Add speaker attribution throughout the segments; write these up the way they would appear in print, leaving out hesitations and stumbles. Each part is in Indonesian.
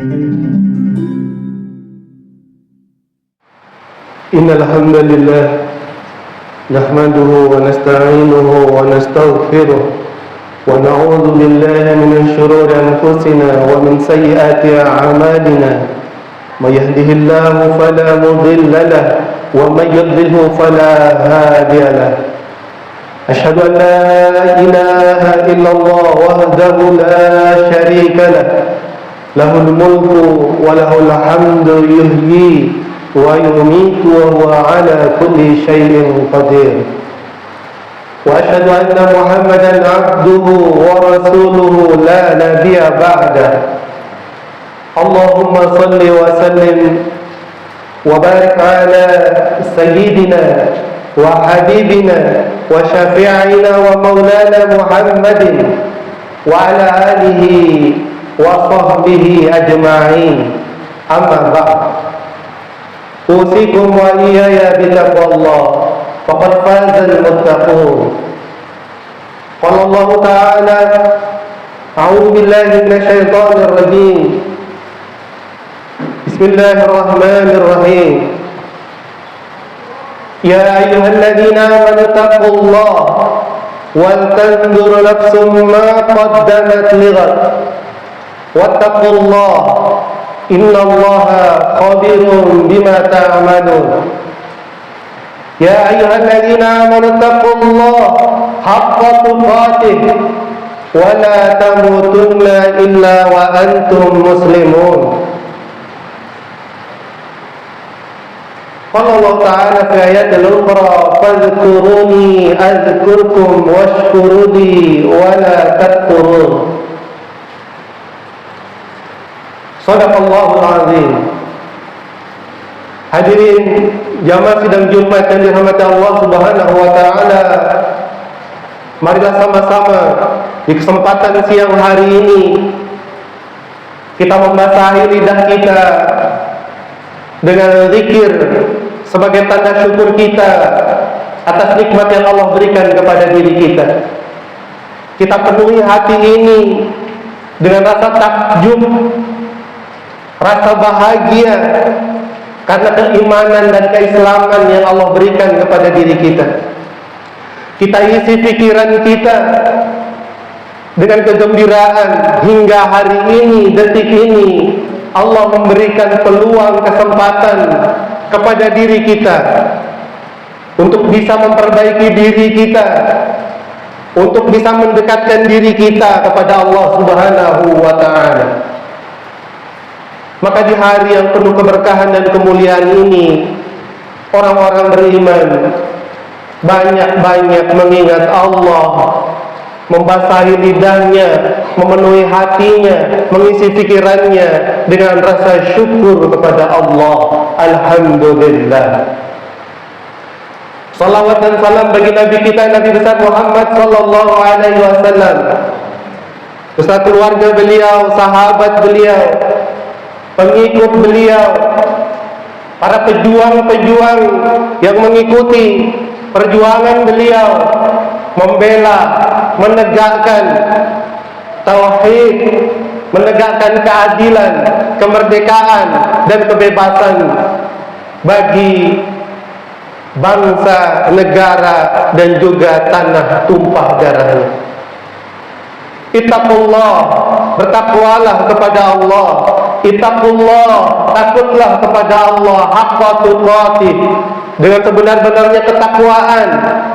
Speaker 1: Innal hamdalillah nahmaduhu wa nasta'inuhu wa nastaghfiruh wa na'udzu billahi min shururi anfusina wa min sayyiati a'malina may yahdihillahu fala mudilla lahu wa may yudlilhu fala hadiya lahu ashhadu an la ilaha illallah wahdahu la sharika lahu lahul mulku wa lahul hamdu yuhyi wa yumiitu wa huwa ala kulli syai'in qadir wa asyhadu anna Muhammadan abduhu wa rasuluhu la nabiyya ba'da. Allahumma salli wa sallim wa barik ala sayyidina wa habibina wa syafi'ina wa maulana Muhammadin wa ala alihi wa sahbihi ajma'in. Amma ba'd. Usikum wa iyaya bitaqwallah faqad fazal muttaqun. Qala Allah Ta'ala a'udzu billahi minasyaitonir rajim. Bismillahirrahmanirrahim. Ya ayyuhalladzina amanu taqullaha wal tanzur nafsum ma qaddamat lighad wattaqullaha innallaha khabirun bima ta'malun. Ya ayyuhalladzina amanu taqullaha haqqa tuqatih wa la tamutunna illa wa antum muslimun. Qala Allah Ta'ala fi ayatil ukhra fadhkuruni adhkurkum washkuruni wa la takfurun. Sadaqallahul azim. Hadirin jamaah sidang Jumat yang dirahmati Allah Subhanahu wa taala. Marilah sama-sama di kesempatan siang hari ini kita membasahi lidah kita dengan zikir sebagai tanda syukur kita atas nikmat yang Allah berikan kepada diri kita. Kita penuhi hati ini dengan rasa takjub, rasa bahagia karena keimanan dan keislaman yang Allah berikan kepada diri kita. Kita isi pikiran kita dengan kegembiraan hingga hari ini, detik ini Allah memberikan peluang, kesempatan kepada diri kita untuk bisa memperbaiki diri kita, untuk bisa mendekatkan diri kita kepada Allah Subhanahu wa ta'ala. Maka di hari yang penuh keberkahan dan kemuliaan ini, orang-orang beriman banyak-banyak mengingat Allah, membasahi lidahnya, memenuhi hatinya, mengisi pikirannya dengan rasa syukur kepada Allah. Alhamdulillah. Salawat dan salam bagi Nabi kita, Nabi besar Muhammad sallallahu alaihi wasallam, beserta keluarga beliau, sahabat beliau, pengikut beliau, para pejuang-pejuang yang mengikuti perjuangan beliau membela, menegakkan tauhid, menegakkan keadilan, kemerdekaan dan kebebasan bagi bangsa, negara dan juga tanah tumpah darahnya. Ittaqullah, bertakwalah kepada Allah. Ittaqullah, takutlah kepada Allah haqqa tuqatih, dengan sebenar-benarnya ketakwaan,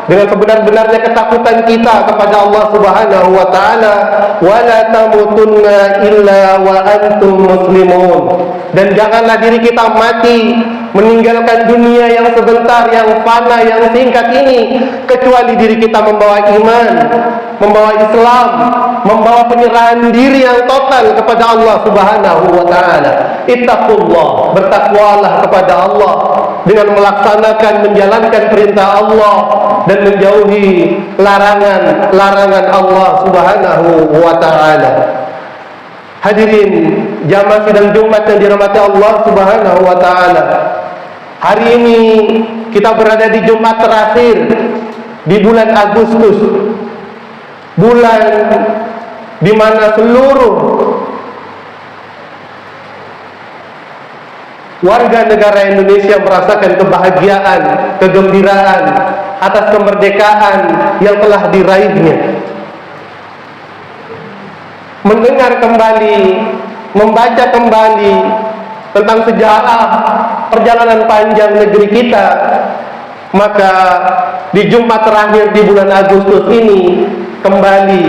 Speaker 1: dengan sebenar-benarnya ketakutan kita kepada Allah Subhanahu wa taala. Wa la tamutunna illa wa antum muslimun. Dan janganlah diri kita mati, meninggalkan dunia yang sebentar, yang fana, yang singkat ini, kecuali diri kita membawa iman, membawa Islam, membawa penyerahan diri yang total kepada Allah Subhanahu wa taala. Ittaqullah, bertakwalah kepada Allah dengan melaksanakan, menjalankan perintah Allah dan menjauhi larangan Allah Subhanahu wa taala. Hadirin jamaah sidang Jumat yang dirahmati Allah Subhanahu wa taala. Hari ini kita berada di Jumat terakhir di bulan Agustus, bulan di mana seluruh warga negara Indonesia merasakan kebahagiaan, kegembiraan atas kemerdekaan yang telah diraihnya. Mendengar kembali, membaca kembali tentang sejarah perjalanan panjang negeri kita, maka di Jumat terakhir di bulan Agustus ini kembali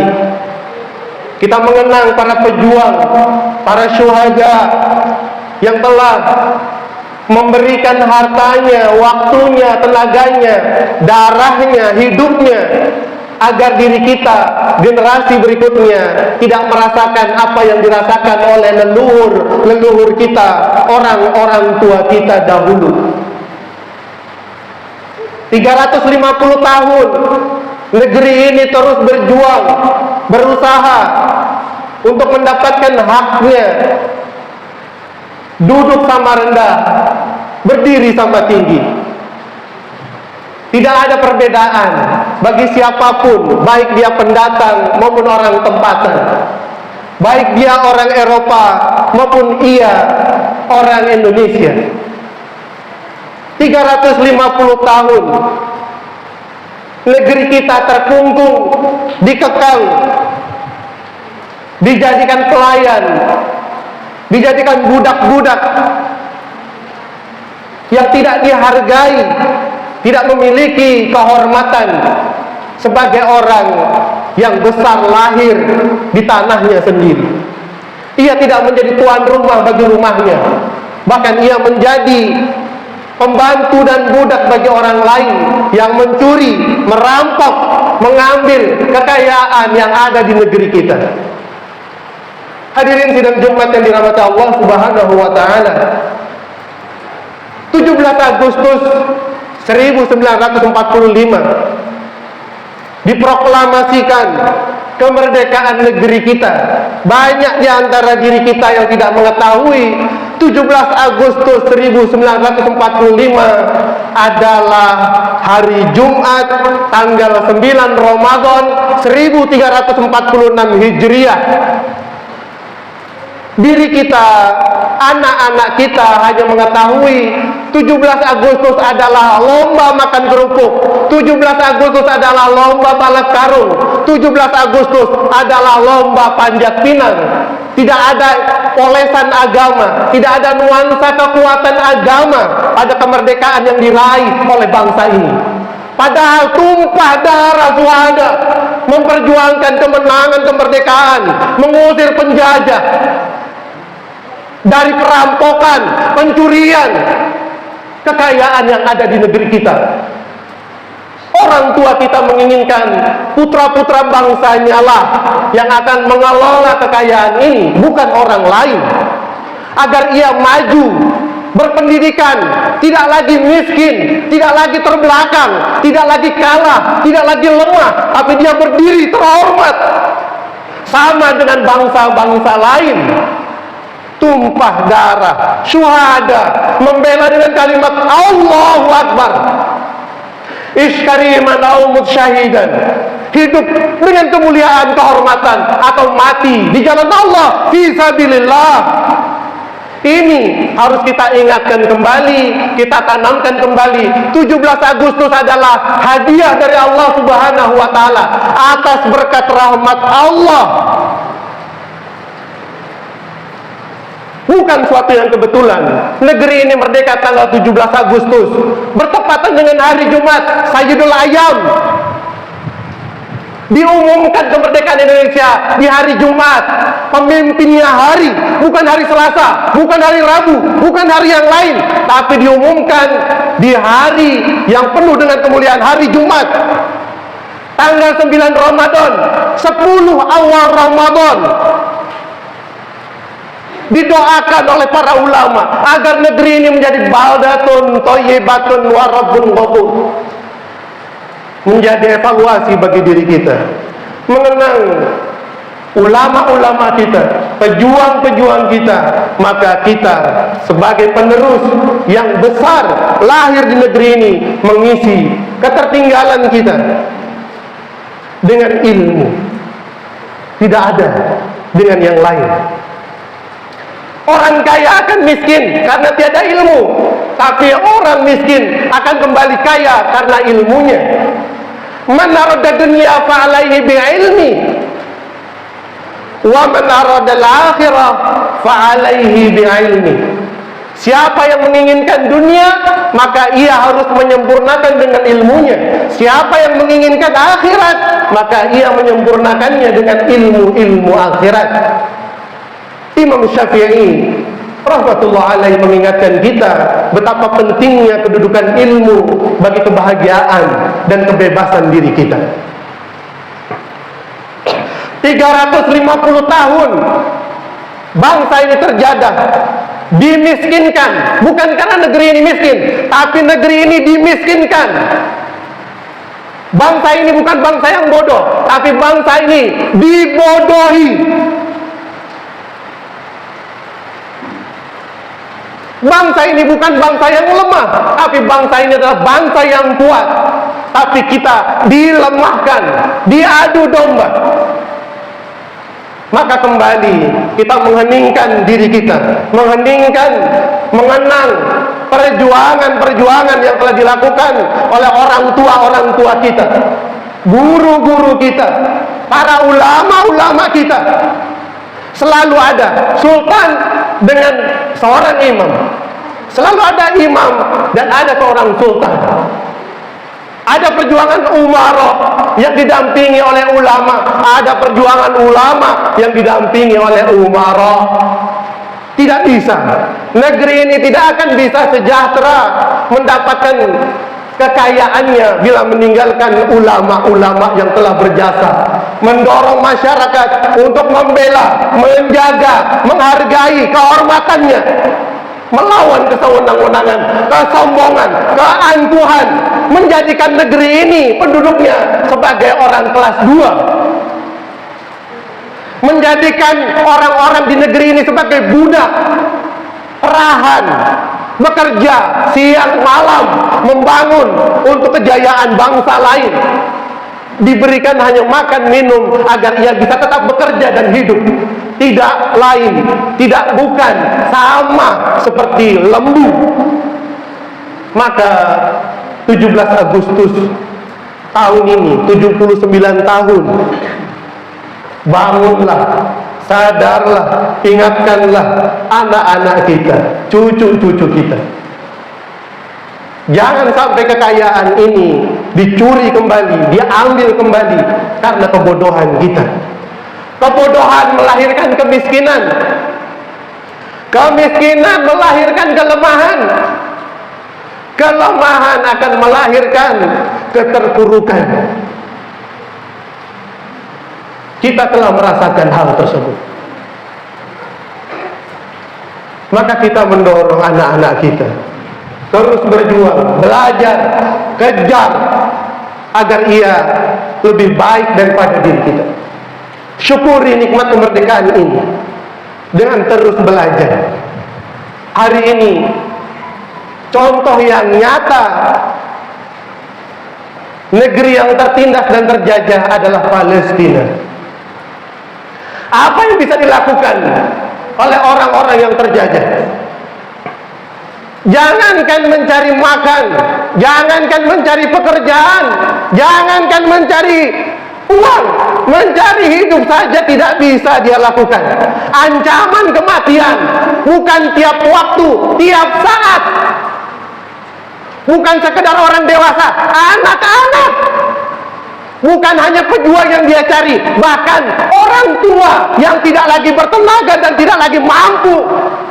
Speaker 1: kita mengenang para pejuang, para syuhada yang telah memberikan hartanya, waktunya, tenaganya, darahnya, hidupnya, agar diri kita, generasi berikutnya tidak merasakan apa yang dirasakan oleh leluhur kita, orang-orang tua kita dahulu. 350 tahun negeri ini terus berjuang, berusaha untuk mendapatkan haknya, duduk sama rendah, berdiri sama tinggi. Tidak ada perbedaan bagi siapapun, baik dia pendatang maupun orang tempatan, baik dia orang Eropa maupun ia orang Indonesia. 350 tahun negeri kita terkungkung, dikekang, dijadikan pelayan, dijadikan budak-budak yang tidak dihargai, tidak memiliki kehormatan sebagai orang yang besar lahir di tanahnya sendiri. Ia tidak menjadi tuan rumah bagi rumahnya, bahkan ia menjadi pembantu dan budak bagi orang lain yang mencuri, merampok, mengambil kekayaan yang ada di negeri kita. Hadirin sidang Jumat yang dirahmati Allah Subhanahu wa taala. 17 Agustus 1945 diproklamasikan kemerdekaan negeri kita. Banyak di antara diri kita yang tidak mengetahui 17 Agustus 1945 adalah hari Jumat tanggal 9 Ramadan 1346 Hijriah. Diri kita, anak-anak kita hanya mengetahui 17 Agustus adalah lomba makan kerupuk, 17 Agustus adalah lomba balap karung, 17 Agustus adalah lomba panjat pinang. Tidak ada olesan agama, tidak ada nuansa kekuatan agama pada kemerdekaan yang diraih oleh bangsa ini. Padahal tumpah darah syuhada memperjuangkan kemenangan kemerdekaan, mengusir penjajah dari perampokan, pencurian kekayaan yang ada di negeri kita. Orang tua kita menginginkan putra-putra bangsanya lah yang akan mengelola kekayaan ini, bukan orang lain, agar ia maju, berpendidikan, tidak lagi miskin, tidak lagi terbelakang, tidak lagi kalah, tidak lagi lemah, tapi dia berdiri terhormat sama dengan bangsa-bangsa lain. Tumpah darah, syuhada, membela dengan kalimat Allahu Akbar, iskariman aumut syahidan, hidup dengan kemuliaan, kehormatan, atau mati di jalan Allah fisabilillah. Ini harus kita ingatkan kembali, kita tanamkan kembali. 17 Agustus adalah hadiah dari Allah Subhanahu wa taala atas berkat rahmat Allah. Bukan suatu yang kebetulan. Negeri ini merdeka tanggal 17 Agustus, bertepatan dengan hari Jumat, Sayyidul Ayyam. Diumumkan kemerdekaan Indonesia di hari Jumat, pemimpinnya hari, bukan hari Selasa, bukan hari Rabu, bukan hari yang lain, tapi diumumkan di hari yang penuh dengan kemuliaan, hari Jumat. Tanggal 9 Ramadan, 10 awal Ramadan. Didoakan oleh para ulama agar negeri ini menjadi baldatun thayyibatun wa rabbun ghafur. Menjadi evaluasi bagi diri kita, mengenang ulama-ulama kita, pejuang-pejuang kita, maka kita sebagai penerus yang besar lahir di negeri ini mengisi ketertinggalan kita dengan ilmu. Tidak ada dengan yang lain. Orang kaya akan miskin karena tiada ilmu, tapi orang miskin akan kembali kaya karena ilmunya. Man arada dunya fa'alaihi bi'ilmi, wa man arada al-akhirah fa'alaihi bi'ilmi. Siapa yang menginginkan dunia, maka ia harus menyempurnakan dengan ilmunya. Siapa yang menginginkan akhirat, maka ia menyempurnakannya dengan ilmu-ilmu akhirat. Imam Syafi'i rahmatullah alaihi mengingatkan kita betapa pentingnya kedudukan ilmu bagi kebahagiaan dan kebebasan diri kita. 350 tahun bangsa ini terjadah, dimiskinkan, bukan karena negeri ini miskin, tapi negeri ini dimiskinkan. Bangsa ini bukan bangsa yang bodoh, tapi bangsa ini dibodohi. Bangsa ini bukan bangsa yang lemah, tapi bangsa ini adalah bangsa yang kuat. Tapi kita dilemahkan, diadu domba. Maka kembali kita mengheningkan diri kita, mengenang perjuangan-perjuangan yang telah dilakukan oleh orang tua kita, guru-guru kita, para ulama-ulama kita. Selalu ada sultan dengan seorang imam, selalu ada imam dan ada seorang sultan. Ada perjuangan umarah yang didampingi oleh ulama, ada perjuangan ulama yang didampingi oleh umarah. Tidak bisa, negeri ini tidak akan bisa sejahtera mendapatkan kekayaannya bila meninggalkan ulama-ulama yang telah berjasa mendorong masyarakat untuk membela, menjaga, menghargai kehormatannya, melawan kesewenang-wenangan, kesombongan, keangkuhan, menjadikan negeri ini penduduknya sebagai orang kelas 2, menjadikan orang-orang di negeri ini sebagai budak, perahan, bekerja siang malam membangun untuk kejayaan bangsa lain, diberikan hanya makan minum agar ia bisa tetap bekerja dan hidup. Tidak lain, tidak bukan, sama seperti lembu. Maka 17 Agustus tahun ini, 79 tahun, bangunlah, sadarlah, ingatkanlah anak-anak kita, cucu-cucu kita. Jangan sampai kekayaan ini dicuri kembali, diambil kembali karena kebodohan kita. Kebodohan melahirkan kemiskinan, kemiskinan melahirkan kelemahan, kelemahan akan melahirkan keterpurukan. Kita telah merasakan hal tersebut. Maka kita mendorong anak-anak kita terus berjuang, belajar, kejar agar ia lebih baik daripada diri kita. Syukuri nikmat kemerdekaan ini dengan terus belajar. Hari ini contoh yang nyata negeri yang tertindas dan terjajah adalah Palestina. Apa yang bisa dilakukan oleh orang-orang yang terjajah? Jangankan mencari makan, jangankan mencari pekerjaan, jangankan mencari uang, mencari hidup saja tidak bisa dia lakukan. Ancaman kematian bukan tiap waktu, tiap saat. Bukan sekedar orang dewasa, anak-anak. Bukan hanya pejuang yang dia cari, bahkan orang tua yang tidak lagi bertenaga dan tidak lagi mampu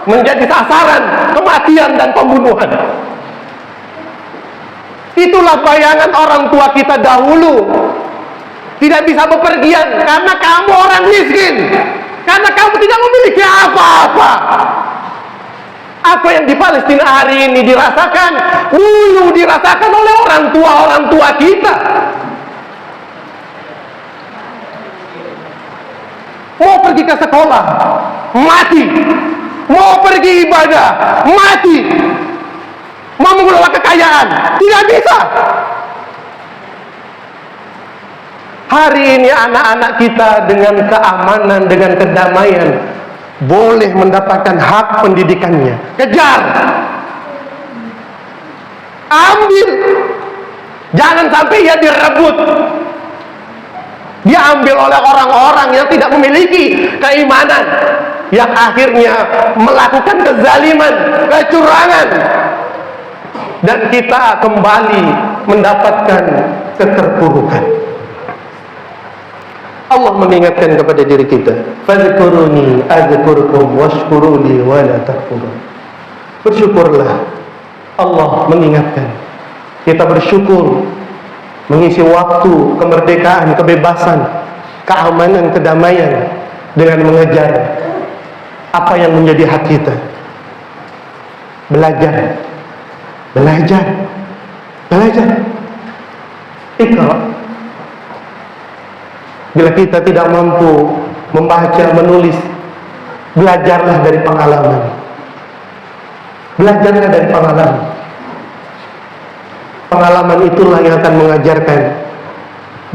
Speaker 1: menjadi sasaran kematian dan pembunuhan. Itulah bayangan orang tua kita dahulu. Tidak bisa bepergian karena kamu orang miskin, karena kamu tidak memiliki apa-apa. Apa yang di Palestina hari ini dirasakan, dulu dirasakan oleh orang tua kita. Mau pergi ke sekolah, mati. Mau pergi ibadah, mati. Mau mengelola kekayaan, tidak bisa. Hari ini anak-anak kita dengan keamanan, dengan kedamaian, boleh mendapatkan hak pendidikannya, kejar, ambil. Jangan sampai ia direbut, dia ambil oleh orang-orang yang tidak memiliki keimanan, yang akhirnya melakukan kezaliman, kecurangan, dan kita kembali mendapatkan keterpurukan. Allah mengingatkan kepada diri kita, fadhkuruni adzkurkum washkuruli wa la takfurun. Bersyukurlah. Allah mengingatkan kita bersyukur, mengisi waktu kemerdekaan, kebebasan, keamanan, kedamaian dengan mengejar apa yang menjadi hak kita. Belajar, belajar, belajar. Iqra. Bila kita tidak mampu membaca, menulis, belajarlah dari pengalaman. Belajarlah dari pengalaman. Pengalaman itulah yang akan mengajarkan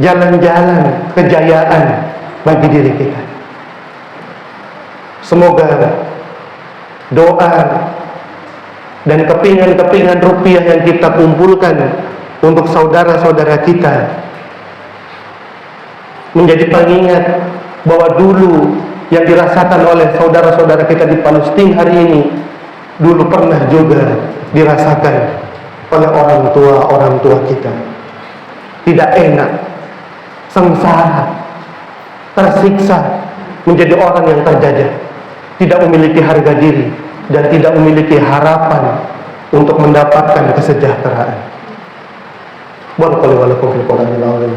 Speaker 1: jalan-jalan kejayaan bagi diri kita. Semoga doa dan kepingan-kepingan rupiah yang kita kumpulkan untuk saudara-saudara kita menjadi pengingat bahwa dulu yang dirasakan oleh saudara-saudara kita di Palestina hari ini dulu pernah juga dirasakan oleh orang tua kita. Tidak enak, sengsara, tersiksa, menjadi orang yang terjajah, tidak memiliki harga diri dan tidak memiliki harapan untuk mendapatkan kesejahteraan. Barakallahu lakum fil Qur'anil azim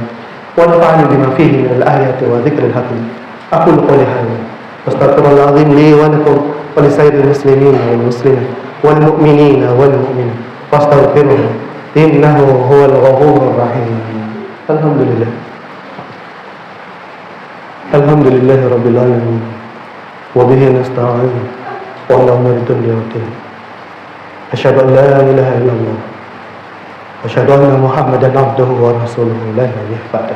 Speaker 1: wa nafa'ani bima fihi minal ayati wa dzikril hakim. Aqulu qawli hadza astaghfirullahal azim li wa lakum wa lisairil muslimin wal muslimat wal mu'minina wal mu'minat fastaghfiruhu innahu huwal ghafurur rahim. Alhamdulillah. Alhamdulillahi rabbil alamin wa bihi nasta'in wa ala umuri dunya wa din. Asyhadu an la ilaha illallah wa asyhadu anna Muhammadan abduhu wa rasuluhu la nabiyya ba'da.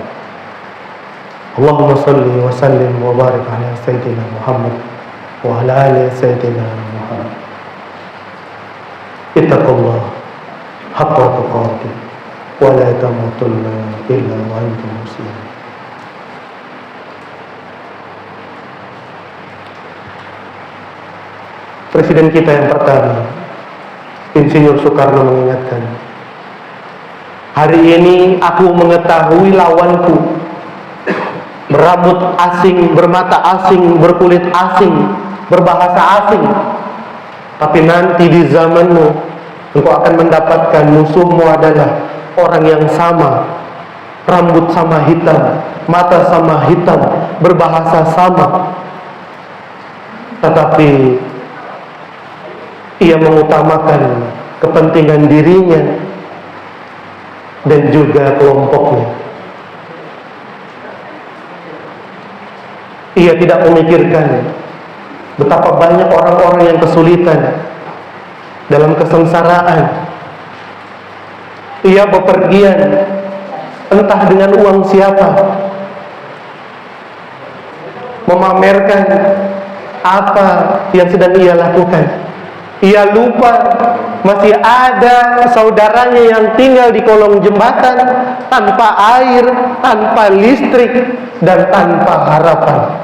Speaker 1: Allahumma salli wa sallim wa barik ala sayyidina Muhammad wa ala ali sayyidina Muhammad. Ittaqullah haqqa tuqatih wa la tamutunna illa wa antum muslimun. Presiden kita yang pertama, Insinyur Soekarno, mengingatkan, hari ini aku mengetahui lawanku berambut asing, bermata asing, berkulit asing, berbahasa asing. Tapi nanti di zamanmu engkau akan mendapatkan musuhmu adalah orang yang sama, rambut sama hitam, mata sama hitam, berbahasa sama, tetapi ia mengutamakan kepentingan dirinya dan juga kelompoknya. Ia tidak memikirkan betapa banyak orang-orang yang kesulitan dalam kesengsaraan. Ia bepergian entah dengan uang siapa, memamerkan apa yang sedang ia lakukan. Ia lupa masih ada saudaranya yang tinggal di kolong jembatan tanpa air, tanpa listrik, dan tanpa harapan.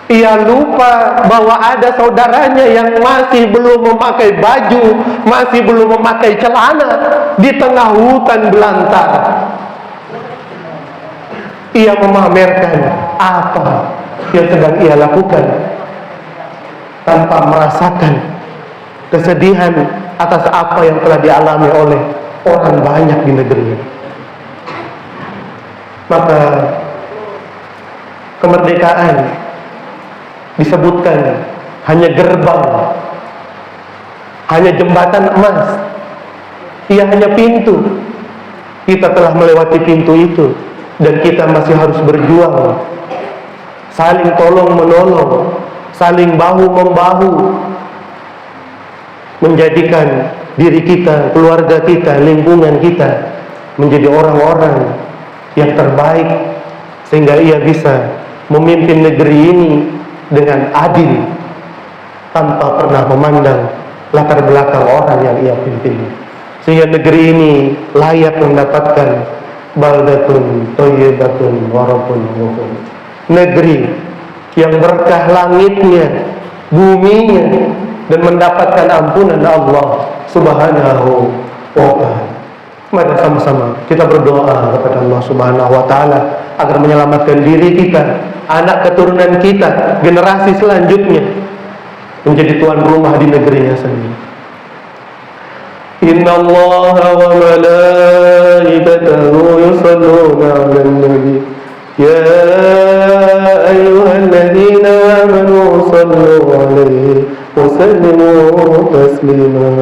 Speaker 1: Ia lupa bahwa ada saudaranya yang masih belum memakai baju, masih belum memakai celana di tengah hutan belantara. Ia memamerkan apa yang sedang ia lakukan tanpa merasakan kesedihan atas apa yang telah dialami oleh orang banyak di negeri. Maka kemerdekaan disebutkan hanya gerbang, hanya jembatan emas, ia hanya pintu. Kita telah melewati pintu itu dan kita masih harus berjuang, saling tolong menolong, saling bahu membahu, menjadikan diri kita, keluarga kita, lingkungan kita menjadi orang-orang yang terbaik, sehingga ia bisa memimpin negeri ini dengan adil tanpa pernah memandang latar belakang orang yang ia pimpin, sehingga negeri ini layak mendapatkan baldatun thayyibatun wa rabbun ghafur, negeri yang berkah langitnya, buminya, dan mendapatkan ampunan Allah Subhanahu wa ta'ala. Mari sama-sama kita berdoa kepada Allah Subhanahu wa ta'ala agar menyelamatkan diri kita, anak keturunan kita, generasi selanjutnya menjadi tuan rumah di negerinya sendiri. Inna Allah wa malaikatahu yusalluna 'alan nabi ya ayyuhalladzina amanu sallu 'alaihi wa sallimu taslima.